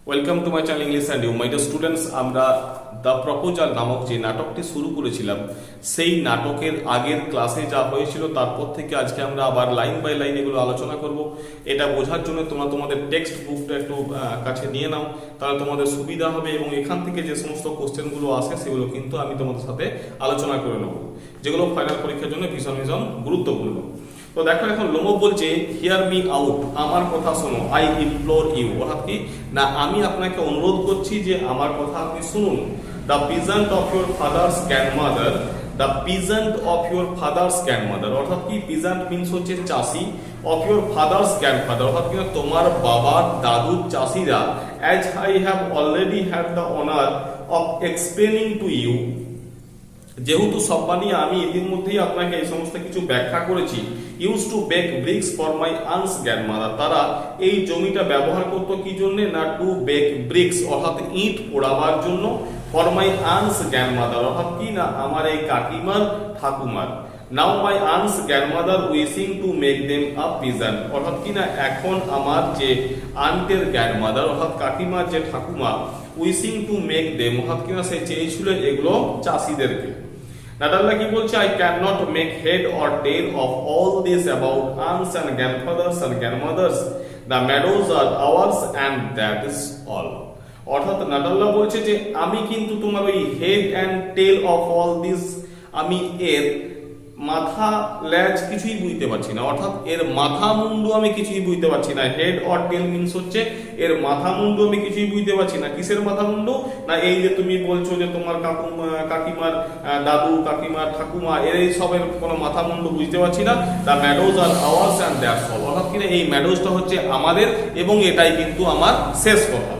Welcome to my channel English and you my dear students. আমরা the proposal নামক যে নাটকটি শুরু করেছিলাম, সেই নাটকের আগের ক্লাসে যা হয়েছিল তারপর থেকে আজকে আমরা আবার লাইন বাই লাইন এগুলো আলোচনা করব। এটা বোঝার জন্য তোমরা তোমাদের টেক্সট বুকটা একটু কাছে নিয়ে নাও, তাহলে তোমাদের সুবিধা হবে এবং এখান থেকে যে সমস্ত কোশ্চেনগুলো আসে সেগুলো কিন্তু আমি তোমাদের সাথে আলোচনা করে নেব, যেগুলো ফাইনাল পরীক্ষার জন্য ভীষণ ভীষণ গুরুত্বপূর্ণ। তো দেখো, এখন লোমো বলছে হিয়ার মি আউট, আমার কথা শোনো। আই ইমপ্লোর ইউ, অর্থাৎ কি না, আমি আপনাকে অনুরোধ করছি যে আমার কথা আপনি শুনুন। The peasant of your father's grandmother, the peasant of your father's grandmother, অর্থাৎ কি পিজেন্ট মিনস হচ্ছে চাষি, অফ ইউর ফাদার্স গ্র্যান্ডফাদার অর্থাৎ কি তোমার বাবার দাদুর চাষিরা, as I have already had the honour of explaining to you, যেহেতু সম্মানী আমি ইতিমধ্যেই আপনাকে এই সমস্ত কিছু ব্যাখ্যা করেছি। Use to bake bricks for my aunt's grandmother, তারা এই জমিটা ব্যবহার করতো কি জন্য না, টু বেক ব্রিক্স অর্থাৎ ইট পোড়াবার জন্য, ফর মাই আন্স গ্র্যান্ডমাদার অর্থাৎ কি না আমার এই কাকিমার ঠাকুমার। Now my aunt's grandmother wishing to make them a peasant, অর্থাৎ কি না এখন আমার যে আন্টের গ্র্যান্ডমাদার অর্থাৎ কাকিমার যে ঠাকুমা, উইশিং টু মেক দেম অর্থাৎ কি না সে চেয়েছিল এগুলো চাষিদেরকে। নাটাল্লা কি বলছে, I cannot make head or tail of all this about aunts and grandfathers and grandmothers, the meadows are ours and that is all. অর্থাৎ নাটাল্লা বলছে যে আমি কিন্তু তোমার ওই head and tail of all this, আমি এর মাথা ল্যাজ কিছুই বুঝতে পারছি না, অর্থাৎ এর মাথা মুন্ডু আমি কিছুই বুঝতে পারছি না। হেড অর টেল মিনস হচ্ছে এর মাথা মুন্ডু আমি কিছুই বুঝতে পারছি না। কিসের মাথা মুন্ডু না, এই যে তুমি বলছো যে তোমার কাকিমার দাদু, কাকিমার ঠাকুমা, এর এই সবের কোনো মাথা মুন্ডু বুঝতে পারছি না। The meadows are ours and that's all, অর্থাৎ কিনা এই ম্যাডোজটা হচ্ছে আমাদের এবং এটাই কিন্তু আমার শেষ কথা।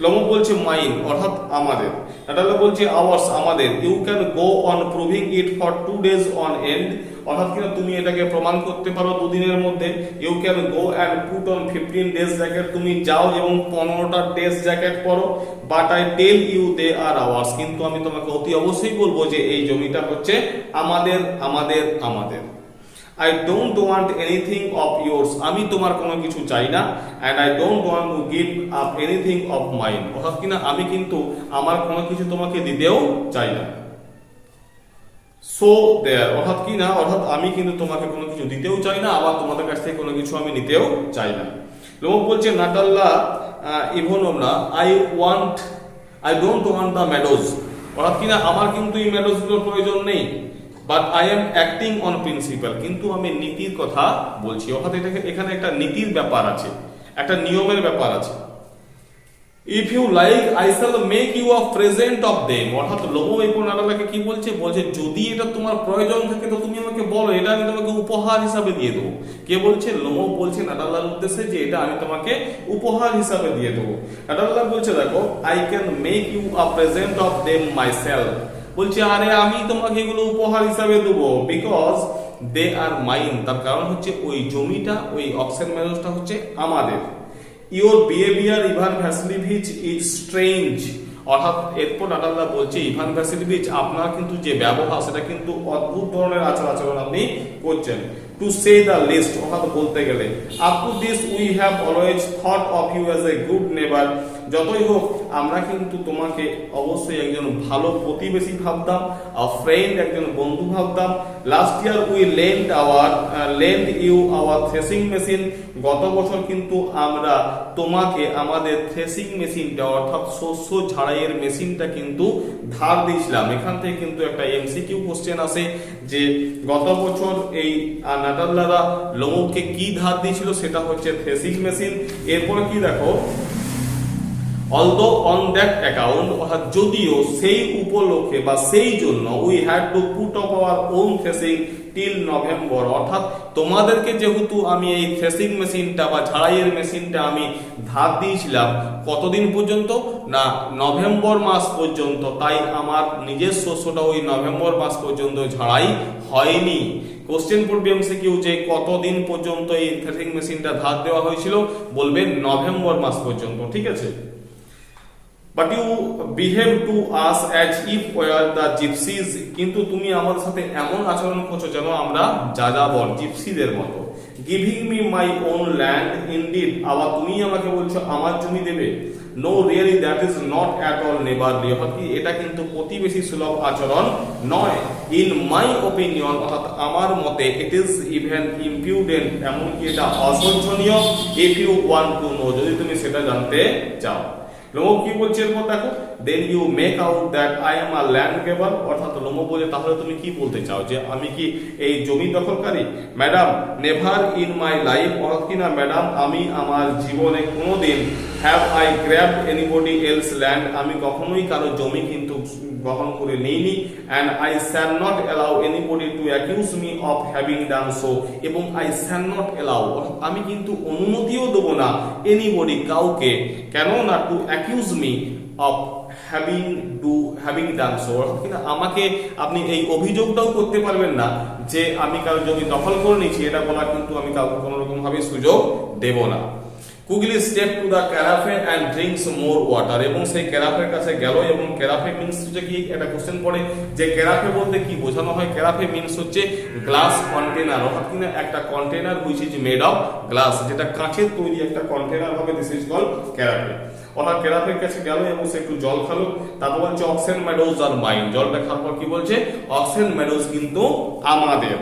লোমো বলছে মাইন অর্থাৎ আমাদের, নাটাল্লা বলছে আওয়ার্স আমাদের। You can go on proving it for 2 days on end, অর্থাৎ কিনা তুমি এটাকে প্রমাণ করতে পারো 2 দিনের মধ্যে। You can go and put on 15 days jacket, তুমি যাও এবং 15টা ডেস জ্যাকেট পরো। But I tell you they are ours, কিন্তু আমি তোমাকে অতি অবশ্যই বলবো যে এই জমিটা হচ্ছে আমাদের আমাদের আমাদের। I don't want anything of yours, আমি তোমার কোনো কিছু চাই না। and I don't want to give up anything of mine, অর্থাৎ কিনা আমি কিন্তু আমার কোনো কিছু তোমাকে দিতেও চাই না। so there, অর্থাৎ কি না, অর্থাৎ আমি কিন্তু তোমাকে কোনো কিছু দিতেও চাই না, আবার তোমাদের কাছ থেকে কোনো কিছু আমি নিতেও চাই না। লোক বলছে নাটাল্লা ইভোনোমনা, I don't want the meadows, অর্থাৎ কিনা আমার কিন্তু এই মেডোজগুলোর প্রয়োজন নেই। But I am acting on principal, কিন্তু আমি নীতির কথা বলছি, অর্থাৎ এখানে একটা নীতির ব্যাপার আছে, একটা নিয়মের ব্যাপার আছে। If you like I shall make you a present of them, অর্থাৎ লোমো এই নাটালাকে কি বলছে, বলছে যদি এটা তোমার প্রয়োজন থাকে তো তুমি আমাকে বলো, এটা আমি তোমাকে উপহার হিসাবে দিয়ে দেবো। কে বলছে? লোমো বলছে নাটালার উদ্দেশ্যে যে এটা আমি তোমাকে উপহার হিসাবে দিয়ে দেবো। নাটালা বলছে দেখো, I can make you a present of them myself, বলছে আরে আমি তোমাকে এগুলো উপহার হিসাবে দেবো, বিকজ দে আর মাইন, তার কারণ হচ্ছে ওই জমিটা, ওই অক্সেন ম্যানোজটা হচ্ছে আমাদের। Your behaviour Ivan Vassilevitch is strange, অর্থাৎ এরপর নাটাল্লা বলছে ইভান ভ্যাসিলিভিচ আপনার কিন্তু যে ব্যবহার সেটা কিন্তু অদ্ভুত ধরনের আচার আচরণ আপনি করছেন। টু সে দ্য লিস্ট, অর্থাৎ বলতে গেলে up to this we have always thought of you as a good neighbour, যতই হোক আমরা কিন্তু তোমাকে অবশ্যই একজন ভালো প্রতিবেশী ভাবতাম, আ ফ্রেন্ড একজন বন্ধু ভাবতাম। Last year we lend you our threshing machine, গত বছর কিন্তু আমরা তোমাকে আমাদের থ্রেসিং মেশিনটা অর্থাৎ শস্য ঝাড়াইয়ের মেশিনটা কিন্তু ধার দিয়েছিলাম। এখান থেকে কিন্তু একটা এমসিকিউ কোশ্চেন আসে যে গত বছর এই নাটাল্লারা লোমোকে কি ধার দিয়েছিল, সেটা হচ্ছে থ্রেসিং মেশিন। এরপরে কি দেখো, although on that account, অর্থাৎ যদিও সেই উপলক্ষে বা সেই জন্য we had to put up our own threshing till November, অর্থাৎ তোমাদেরকে যেহেতু আমি এই থ্রেসিং মেশিনটা বা ঝাড়াইয়ের মেশিনটা আমি ধার দিয়েছিলাম কতদিন পর্যন্ত না, নভেম্বর মাস পর্যন্ত, তাই আমার নিজের শস্যটা ওই নভেম্বর মাস পর্যন্ত ঝাড়াই হয়নি। কোশ্চেন করবে এমসিকিউ যে কতদিন পর্যন্ত এই থ্রেসিং মেশিনটা ধার দেওয়া হয়েছিল, বলবে নভেম্বর মাস পর্যন্ত, ঠিক আছে। But you behave to us as if we are the gypsies, কিন্তু তুমি আমাদের সাথে এমন আচরণ করছো যেন আমরা যাযাবর, জিপসিদের মতো। Giving me my own land indeed, আবার তুমি আমাকে বলছো আমার জমি দেবে। No really that is not at all neighbourly, অর্থাৎ কি এটা কিন্তু প্রতিবেশী সুলভ আচরণ নয়। ইন মাই ওপিনিয়ন, অর্থাৎ আমার মতে, ইট ইজ ইভেন ইম্পিউডেন্ট, এমনকি এটা অসহ্যনীয়। If you want to know, যদি তুমি সেটা জানতে চাও। লোমব কি বলছে এরপর দেখো, then you make out that I am a land grabber, অর্থাৎ লোমব বলে তাহলে তুমি কি বলতে চাও, যে আমি কি এই জমি দখলকারী? Madam never in my life, অর্থাৎ কিনা ম্যাডাম আমি আমার জীবনে কোনোদিন have I grabbed anybody else land, আমি কখনোই কারো জমি কিন্তু গ্রহণ করে নেইনি। And I shall not allow anybody to accuse me of having done so, এবং আই শ্যাল নট অ্যালাউ, আমি কিন্তু অনুমতিও দেবো না এনিবডি কাউকে, কেন না, to accuse me of having done so, কিনা আমাকে আপনি এই অভিযোগটাও করতে পারবেন না যে আমি কারো জমি দখল করে নিয়েছি, এটা বলা কিন্তু আমি কাউকে কোনো রকম ভাবে সুযোগ দেব না। কুগলি step to the carafe and drinks more water, এবং সেই ক্যারাফের কাছে গেল, এবং ক্যারাফে মিন্স হচ্ছে কি, একটা কোশ্চেন পড়ে যে ক্যারাফে বলতে কি বোঝানো হয়। ক্যারাফে মিন্স হচ্ছে গ্লাস কন্টেনার, অর্থাৎ কিনা একটা container which is made of glass, যেটা কাঁচের তৈরি একটা কন্টেনার হবে, দিস ইজ কল্ড ক্যারাফে। অর্থাৎ ক্যারাফের কাছে গেল এবং সে একটু জল খালো, তারপর বলছে অক্সেন মেডোজ আর মাইন, জলটা খাওয়ার পর কি বলছে, অক্সেন মেডোজ কিন্তু আমাদের।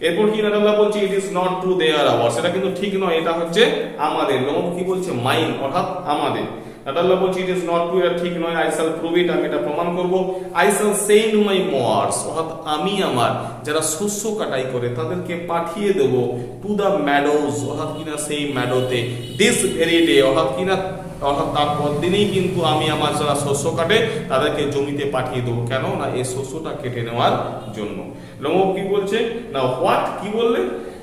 এরপর কি নাটাল্লাহ বলছে, it is not true they are ours, এটা কিন্তু ঠিক নয়, এটা হচ্ছে আমাদের। লোমব কি বলছে, মাইন অর্থাৎ আমাদের। নাটাল্লাহ বলছে ইট ইজ নট ট্রু, এটা ঠিক নয়। আই শ্যাল প্রুভ ইট, আমি এটা প্রমাণ করব। I shall send my mowers, অর্থাৎ আমি আমার যারা শস্য কাটাই করে তাদেরকে পাঠিয়ে দেব টু দা ম্যাডোজ, অর্থাৎ কিনা সেই ম্যাডোতে, দিস ভেরি ডে, অর্থাৎ কিনা অর্থাৎ তারপর দিনেই কিন্তু আমি আমার যারা শস্য কাটে তাদেরকে জমিতে পাঠিয়ে দেবো, কেন না এই শস্যটা কেটে নেওয়ার জন্য। লোমব কি বলছে না, হোয়াট, কি বললে?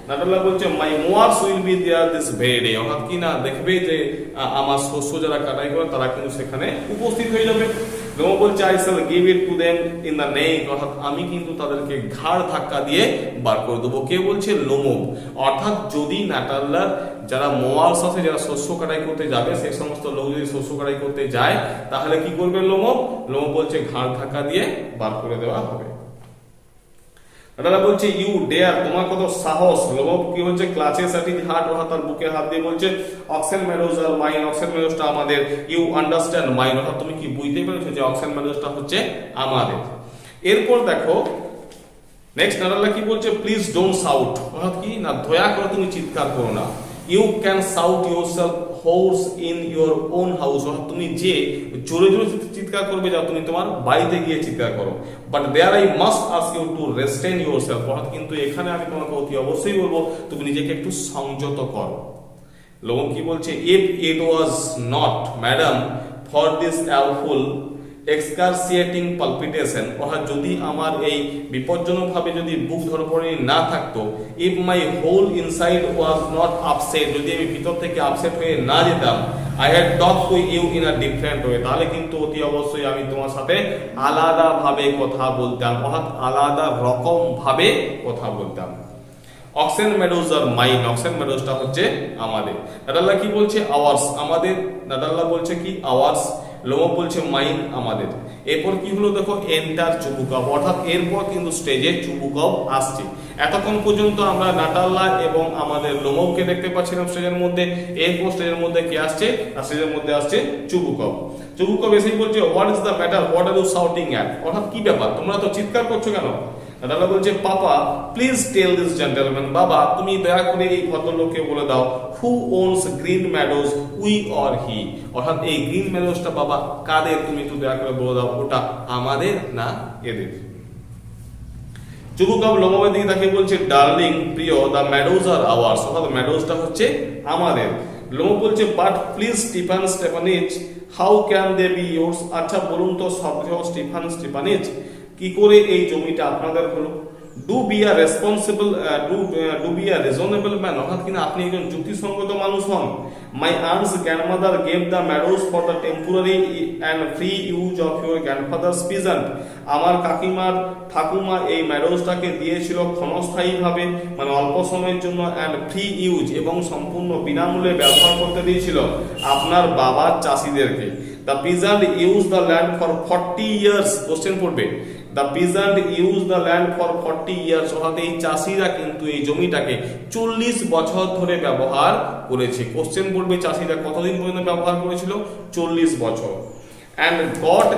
নাটাল্লাহ বলছে my mowers will be there this very day, অর্থাৎ কি না দেখবে যে আমার শস্য যারা কাটাই করে তারা কিন্তু সেখানে উপস্থিত হয়ে যাবে। লোমব বলছে I shall give it to them in the নেক, অর্থাৎ আমি কিন্তু তাদেরকে ঘাড় ধাক্কা দিয়ে বার করে দেবো। কে বলছে? লোমব। অর্থাৎ যদি নাটাল্লার যারা মোয়ার্স আছে, যারা শস্য কাটাই করতে যাবে, সেই সমস্ত লোক যদি শস্য কাটাই করতে যায় তাহলে কি করবে লোমব? লোমব বলছে ঘাড় ধাক্কা দিয়ে বার করে দেওয়া হবে। নাটাল্লাহ বলছে ইউ ডেয়ার, তোমার কত সাহস। লোমব কি হচ্ছে, ক্লাচেস অ্যাট হিজ হার্ট, অর্থাৎ তার বুকে হাত দিয়ে বলছে oxen meadows are mine, oxen মেডোজটা আমাদের। ইউ আন্ডারস্ট্যান্ড মাইন, অর্থাৎ তুমি কি বুঝতে পেরেছো যে অক্সেন মেডোজটা হচ্ছে আমাদের। এরপর দেখো নেক্সট নাটাল্লাহ কি বলছে, প্লিজ ডোন্ট শাউট, অর্থাৎ কি না দয়া করে তুমি চিৎকার করো না। You can shout yourself hoarse in your own house, অর্থাৎ তুমি যে জোরে জোরে চিৎকার করবে যা তুমি তোমার বাড়িতে গিয়ে চিৎকার করো। But there I must ask you to restrain yourself, অর্থাৎ কিন্তু এখানে আমি তোমাকে অতি অবশ্যই বলবো তুমি নিজেকে একটু সংযত করো। লোমব কি বলছে, if it was not madam for this awful excruciating palpitation, অর্থাৎ যদি আমার এই বিপজ্জনকভাবে যদি বুক ধরপড়ি না থাকতো, if my whole inside was not upset, যদি আমি ভিতর থেকে আপসেট হয়ে না যেতাম, I had talk to you in a different way, তাহলে কিন্তু অতি অবশ্যই আমি তোমার সাথে আলাদাভাবে কথা বলতাম, অর্থাৎ আলাদা রকম ভাবে কথা বলতাম। Oxen meadows are mine, oxen মেডোজটা হচ্ছে আমাদের। নাটাল্লাহ কি বলছে, আওয়ার্স আমাদের। নাটাল্লাহ বলছে কি আওয়ার্স, লোমব বলছে মাইন আমাদের। এরপর কি হলো দেখো, এন্টার চুবুকভ, অর্থাৎ এরপর কিন্তু স্টেজে চুবুকভ আসছে। এতক্ষণ পর্যন্ত আমরা নাটাল্লাহ এবং আমাদের লোমবকে দেখতে পাচ্ছিলাম স্টেজের মধ্যে। এরপর স্টেজের মধ্যে কি আসছে, আর স্টেজের মধ্যে আসছে চুবুকভ। চুবুকভ এসেই বলছে what is the matter, what are you shouting at, অর্থাৎ কি ব্যাপার, তোমরা তো চিৎকার করছো কেন? নাটাল্লাহ বলছে papa please tell this gentleman, বাবা তুমি দয়া করে এই ভদ্রলোককে বলে দাও, who owns green meadows we or he, অর্থাৎ এই গ্রিন মেডোজটা বাবা কাদের, তুমি তো দয়া করে বলে দাও ওটা আমাদের না এদের। চুবুকভ লোমবের দিকে তাকিয়ে বলছে ডার্লিং প্রিয়, দ্য মেডোজ আর আওয়ার্স, অর্থাৎ মেডোজটা হচ্ছে আমাদের। লোমব বলছে but please Stepan Stepanovich how can they be yours, আচ্ছা বলুন তো শ্রদ্ধেয় স্টিফান স্টেফানিচ কি করে এই জমিটা আপনাদের হলো? Do be a responsible, do be a reasonable man, অর্থাৎ কিনা আপনি একজন যুক্তিসঙ্গত মানুষ হন। My aunt's grandmother gave the meadows for the temporary and free use of your grandfather's peasant, আমার কাকিমার ঠাকুমা এই মেডোজটাকে দিয়েছিল ক্ষণস্থায়ীভাবে, মানে অল্প সময়ের জন্য, অ্যান্ড ফ্রি ইউজ এবং সম্পূর্ণ বিনামূল্যে ব্যবহার করতে দিয়েছিল আপনার বাবার চাষিদেরকে। The peasant used the land for 40 years, question পড়বে, the peasant use the land for 40 years, অর্থাৎ এই চাষিরা কিন্তু এই জমিটাকে 40 বছর ধরে ব্যবহার করেছে। কোশ্চেন বলবে চাষিরা কতদিন পর্যন্ত ব্যবহার করেছিল? 40 বছর। And got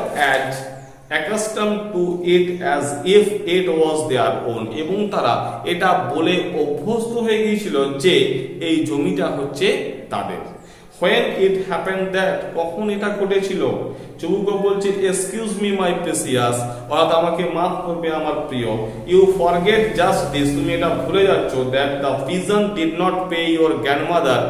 accustomed to it as if it was their own, এবং তারা এটা বলে অভ্যস্ত হয়ে গিয়েছিল যে এই জমিটা হচ্ছে তাদের। When it happened that, কখন এটা ঘটেছিল? চুবুকো বলছে এক্সকিউজ মি মাই প্রেসিয়াস, অর্থাৎ আমাকে মাফ করবে আমার প্রিয়, ইউ ফরগেট জাস্ট দিস, তুমি এটা ভুলে যাচ্ছ, that the pigeon did not pay your grandmother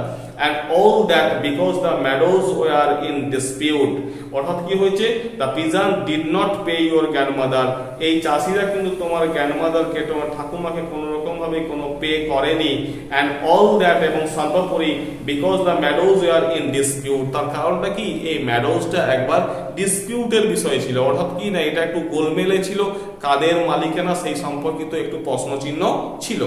and all that because the meadows were in dispute, অর্থাৎ কি হয়েছে? the peasant did not pay your grandmother, এই চাষিরা কিন্তু তোমার গ্র্যান্ডমাদারকে, তোমার ঠাকুমাকে কোনো রকম ভাবে কোনো পে করেনি, and all that, এবং সর্বোপরি because the meadows were in dispute, তার কারণটা কি? এই meadowsটা একবার ডিসপিউটের বিষয় ছিল, অর্থাৎ কি না এটা একটু গোলমেলে ছিল, কাদের মালিকানা সেই সম্পর্কিত একটু প্রশ্নচিহ্ন ছিল।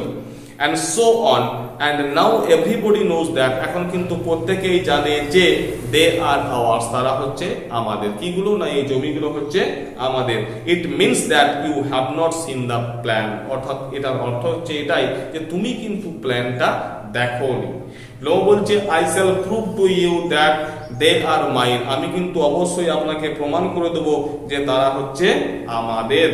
And so on, and now everybody knows that, এখন কিন্তু প্রত্যেকেই জানে যে they are ours, তারা হচ্ছে আমাদের। কিগুলো? না এই জমিগুলো হচ্ছে আমাদের। It means that you have not seen the plan, অর্থাৎ এটার অর্থ হচ্ছে এটাই যে তুমি কিন্তু প্ল্যানটা দেখোনি। লো বলছে I shall prove to you that they are mine, আমি কিন্তু অবশ্যই আপনাকে প্রমাণ করে দেব যে তারা হচ্ছে আমাদের।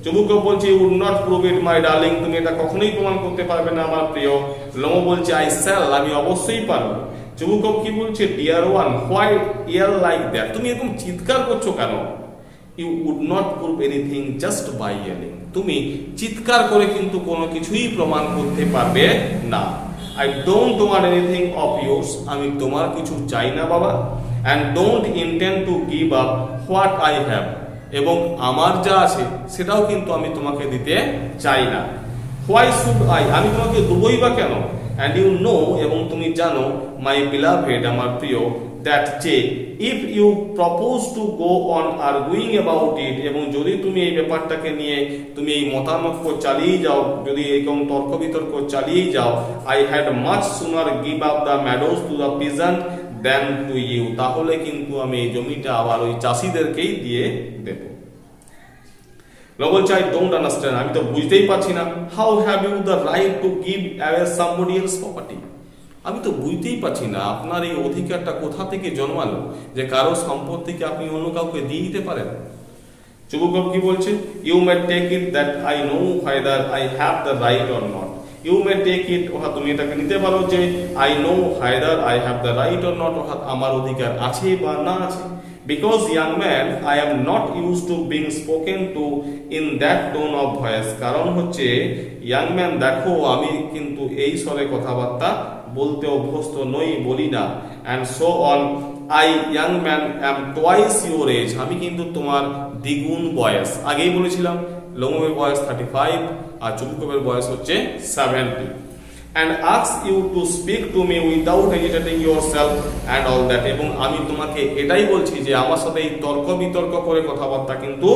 চুবুকো বলছে you would not prove it my darling, তুমি এটা কখনোই প্রমাণ করতে পারবে না আমার প্রিয়। লোমো বলছে আই শ্যাল, আমি অবশ্যই পারবো। চুবুকো কি বলছে? Dear one, why you're like that, তুমি এরকম চিৎকার করছো কেন? You would not prove anything just by yelling, তুমি চিৎকার করে কিন্তু কোনো কিছুই প্রমাণ করতে পারবে না। I don't want anything of yours, আমি তোমার কিছু চাই না বাবা। And don't intend to give up what I have, এবং আমার যা আছে সেটাও কিন্তু আমি তোমাকে দিতে চাই না। হোয়াই শুড আই, আমি তোমাকে দেবই বা কেন? অ্যান্ড ইউ নো, এবং তুমি জানো, মাই বিলাভেড, আমার প্রিয়, দ্যাট যে if you propose to go on arguing about it, এবং যদি তুমি এই ব্যাপারটাকে নিয়ে তুমি এই মতামত চালিয়ে যাও, যদি এরকম তর্ক বিতর্ক চালিয়ে যাও, I had much sooner give up the meadows to the peasant than to you, তাহলে কিন্তু আমি এই জমিটা আবার ওই চাষিদেরকেই দিয়ে দেব। বলছে আই ডোন্ট আন্ডারস্ট্যান্ড, আমি তো বুঝতেই পারছি না। How have you the right to give away somebody else property, আমি তো বুঝতেই পারছি না আপনার এই অধিকারটা কোথা থেকে জন্মালো যে কারো সম্পত্তিকে আপনি অন্য কাউকে দিয়ে দিতে পারেন। চুবুকব কি বলছে? You may take it that I know whether I have the right or not, you may take it, অর্থাৎ তুমি এটাকে নিতে পারো যে I know whether I have the right or not, অর্থাৎ আমার অধিকার আছে বা না আছে। Because young man I am not use to being spoken to in that tone of voice, কারণ হচ্ছে ইয়াং ম্যান দেখো আমি কিন্তু এই স্বরে কথাবার্তা বলতে অভ্যস্ত নই, বলি না। And so on, I young man am twice your age, আমি কিন্তু তোমার দ্বিগুণ বয়স। আগেই বলেছিলাম লোমোবের বয়স 35 আর চুবুকবের বয়স হচ্ছে 70। and ask you to speak to me without hesitating yourself and all that, এবং আমি তোমাকে এটাই বলছি যে আমার সাথে এই তর্ক বিতর্ক করে কথাবার্তা কিন্তু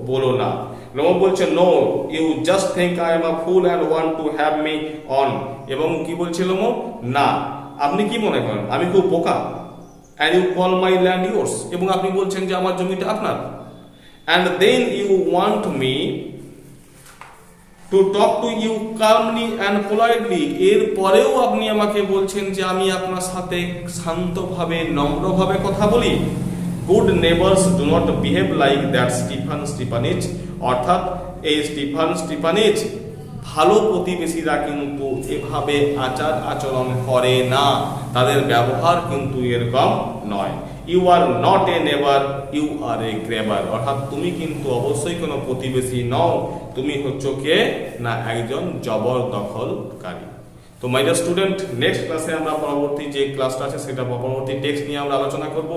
বলো না। লোমো বলছে no you just think I am a fool and want to have me on, এবং কি বলছে লোমো? না, আপনি কি মনে করেন আমি খুব বোকা? and you call my land yours, এবং আপনি বলছেন যে আমার জমিটা আপনার। and then you want me to talk to you calmly and politely, এর পরেও আপনি আমাকে বলছেন যে আমি আপনার সাথে শান্তভাবে নম্রভাবে কথা বলি। Good neighbours do not behave like that Stepan Stepanovich, অর্থাৎ এই স্টিফান স্টিফানিচ ভালো প্রতিবেশীরা কিন্তু এভাবে আচার আচরণ করে না, তাদের ব্যবহার কিন্তু এরকম নয়। ইউ আর নট এ নেবার, ইউ আর এ গ্রেবার, অর্থাৎ তুমি কিন্তু অবশ্যই কোনো প্রতিবেশী নও, তুমি হচ্ছে কে না একজন জবরদখলকারী। তো মাই ডিয়ার স্টুডেন্ট, নেক্সট ক্লাসে আমরা পরবর্তী যে ক্লাসটা আছে সেটা পরবর্তী টেক্সট নিয়ে আমরা আলোচনা করব।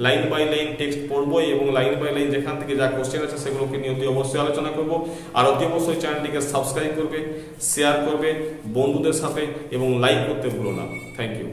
লাইন বাই লাইন টেক্সট পড়বো এবং লাইন বাই লাইন যেখান থেকে যা কোশ্চেন আছে সেগুলোকে নিয়ে অতি অবশ্যই আলোচনা করব। আর অতি অবশ্যই চ্যানেলটিকে সাবস্ক্রাইব করবে, শেয়ার করবে বন্ধুদের সাথে এবং লাইক করতে ভুলো না। Thank you.